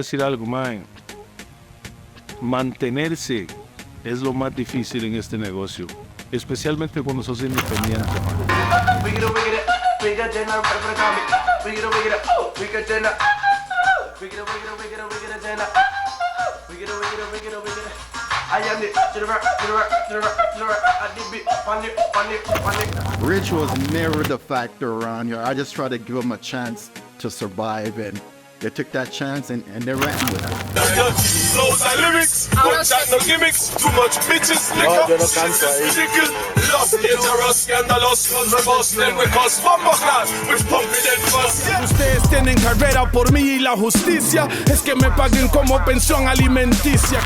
decir algo, man. Mantenerse es lo más difícil en este negocio, especialmente cuando sos independiente, man. Rich was never the factor around here. I just tried to give him a chance to survive, and they took that chance and they ran with it. Flows and lyrics, but that no gimmicks. Too much bitches, liquor, ridiculous. Lost, dangerous, scandalous, controversial, then we cause bomber class, which pump me then first. Ustedes tienen carrera por mí y la justicia es que me paguen como pensión alimenticia.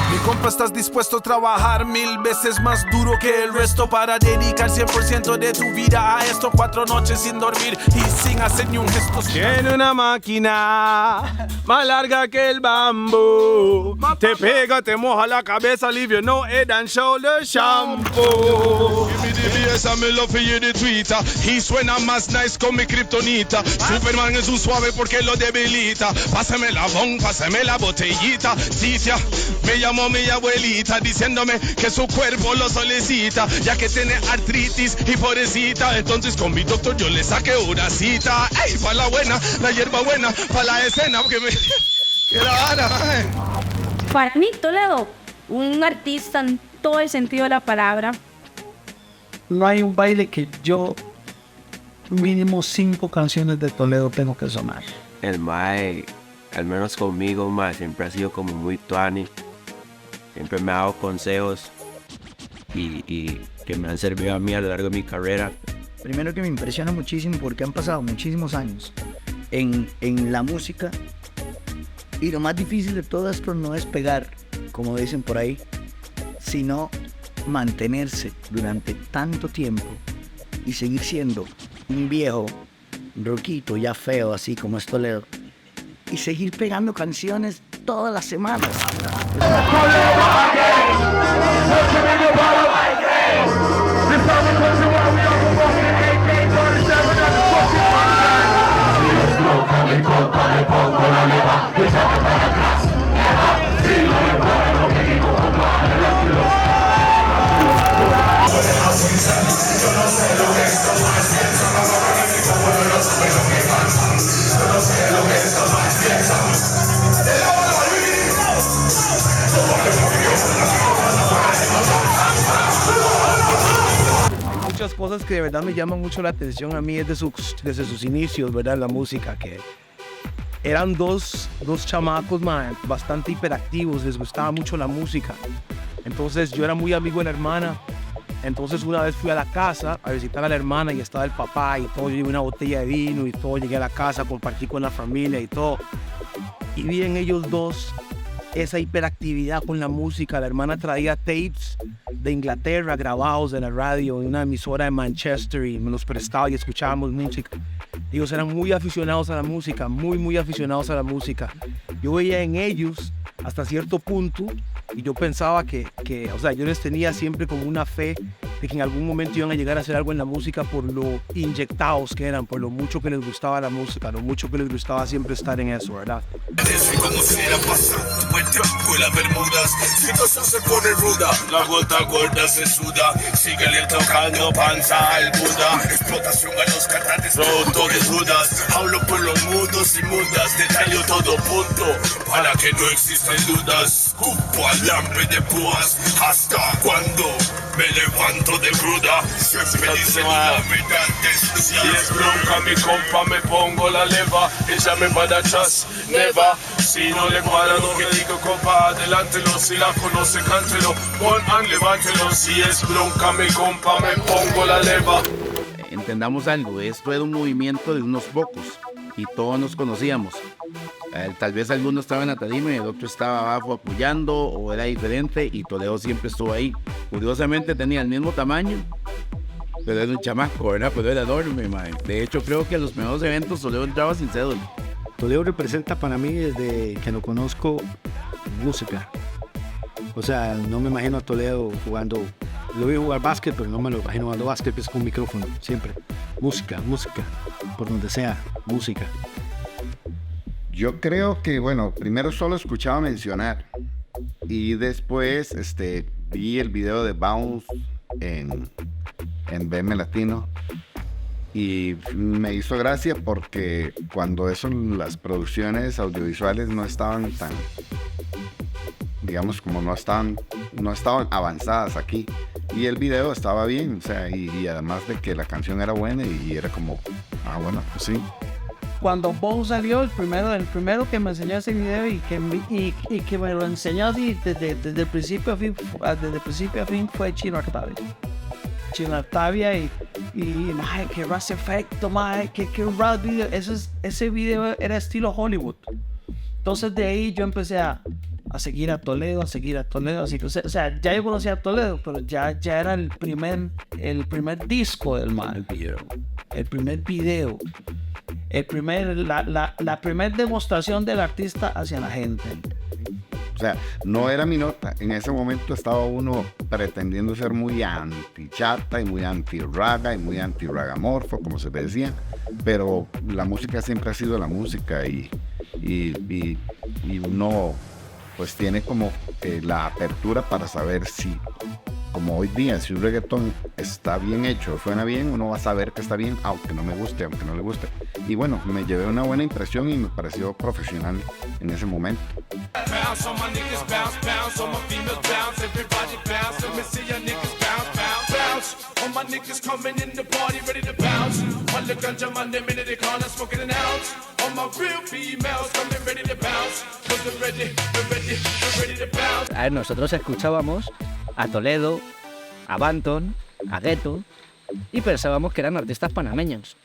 Que compa, estás dispuesto a trabajar 1000 veces más duro que el resto para dedicar 100% de tu vida a esto. 4 noches sin dormir y sin hacer ni un gesto. Tiene una máquina más larga que el bambú. Te pega, te moja la cabeza, leave you no head and shoulder shampoo. Give me the bass and me love for you the tweeter. He suena más nice con mi kriptonita. Superman es un suave porque lo debilita. Pásame la bon, pásame la botellita. Ticia, me llamó mi abuelita diciéndome que su cuerpo lo solicita, ya que tiene artritis y pobrecita. Entonces con mi doctor yo le saqué una cita. Ey, pa' la buena, la hierba buena, pa' la escena, porque me... ¡Qué rara! Para mí, Toledo, un artista en todo el sentido de la palabra. No hay un baile que yo, mínimo 5 canciones de Toledo tengo que sonar. El mae, al menos conmigo, mae, siempre ha sido como muy tuani. Siempre me ha dado consejos y que me han servido a mí a lo largo de mi carrera. Primero que me impresiona muchísimo porque han pasado muchísimos años en la música y lo más difícil de todo esto no es pegar, como dicen por ahí, sino mantenerse durante tanto tiempo y seguir siendo un viejo roquito ya feo así como es Toledo y seguir pegando canciones todas las semanas. Muchas cosas que de verdad me llaman mucho la atención a mí desde sus inicios, ¿verdad? La música, que eran dos chamacos, man, bastante hiperactivos, les gustaba mucho la música. Entonces yo era muy amigo de la hermana. Entonces una vez fui a la casa a visitar a la hermana y estaba el papá y todo, yo llevé una botella de vino y todo, llegué a la casa, compartí con la familia y todo. Y vi en ellos dos esa hiperactividad con la música. La hermana traía tapes de Inglaterra grabados de la radio en una emisora de Manchester y me los prestaba y escuchábamos música. Ellos eran muy aficionados a la música, muy aficionados a la música. Yo veía en ellos hasta cierto punto y yo pensaba que, o sea, yo les tenía siempre como una fe de que en algún momento iban a llegar a hacer algo en la música por lo inyectados que eran, por lo mucho que les gustaba la música, lo mucho que les gustaba siempre estar en eso, ¿verdad? Como si era pasando buen tiempo y las bermudas. Si cosa se pone ruda, la gota gorda se suda. Síguele tocando panza al Buda. Explotación a los cantantes, productores rudas. Hablo por los mudos y mudas. Detallo todo punto para que no existen dudas. Cupo alambre de púas hasta cuando me levanto de cruda. Siempre dicen la verdad. Si es bronca mi compa me pongo la leva. Ella me va a atrás, neva. Si no le cuadra lo que digo, compa, adelántelo. Si la conoce, cántelo. Pon and levántelo. Si es bronca mi compa me pongo la leva. Entendamos algo, esto era un movimiento de unos pocos y todos nos conocíamos. Tal vez alguno estaba en la tarima y el otro estaba abajo apoyando o era diferente y Toledo siempre estuvo ahí. Curiosamente tenía el mismo tamaño, pero era un chamaco, ¿verdad? Pero era enorme, mae. De hecho creo que en los primeros eventos Toledo entraba sin cédula. Toledo representa para mí desde que lo conozco música. O sea, no me imagino a Toledo jugando lo veo jugar básquet, pero no me lo imagino jugando básquet, pues con un micrófono, siempre. Música, por donde sea, música. Yo creo que, bueno, primero solo escuchaba mencionar y después vi el video de Bounce en BM Latino y me hizo gracia porque cuando las producciones audiovisuales no estaban tan, digamos, como no estaban avanzadas aquí, y el video estaba bien, o sea, y además de que la canción era buena y era como, bueno, pues sí. Cuando Bow salió, el primero que me enseñó ese video y que me lo enseñó así desde el principio a fin fue Chino Artavia. Chino Artavia y mae, que ras efecto, mae, que ras video. Ese video era estilo Hollywood. Entonces de ahí yo empecé a seguir a Toledo, así que, o sea, ya yo conocía a Toledo, pero ya era el primer disco del mae. El primer video. La primera demostración del artista hacia la gente. O sea, no era mi nota. En ese momento estaba uno pretendiendo ser muy anti-chata y muy anti-raga y muy anti-ragamorfo, como se decía. Pero la música siempre ha sido la música y uno pues tiene como la apertura para saber si, como hoy día, si un reggaetón está bien hecho, suena bien, uno va a saber que está bien, aunque no me guste, aunque no le guste. Y bueno, me llevé una buena impresión y me pareció profesional en ese momento. A ver, nosotros escuchábamos a Toledo, a Banton, a Ghetto y pensábamos que eran artistas panameños.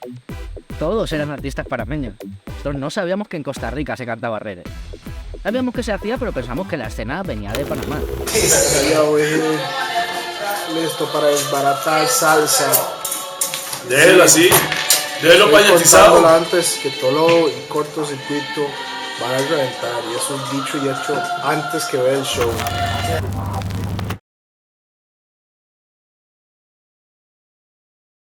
Todos eran artistas panameños. Nosotros no sabíamos que en Costa Rica se cantaba reggae. Sabíamos que se hacía, pero pensamos que la escena venía de Panamá. Listo para desbaratar salsa. Déjelo así, déjelo pañatizado. Antes que todo y cortocircuito van a reventar, y eso es dicho y hecho antes que ver el show.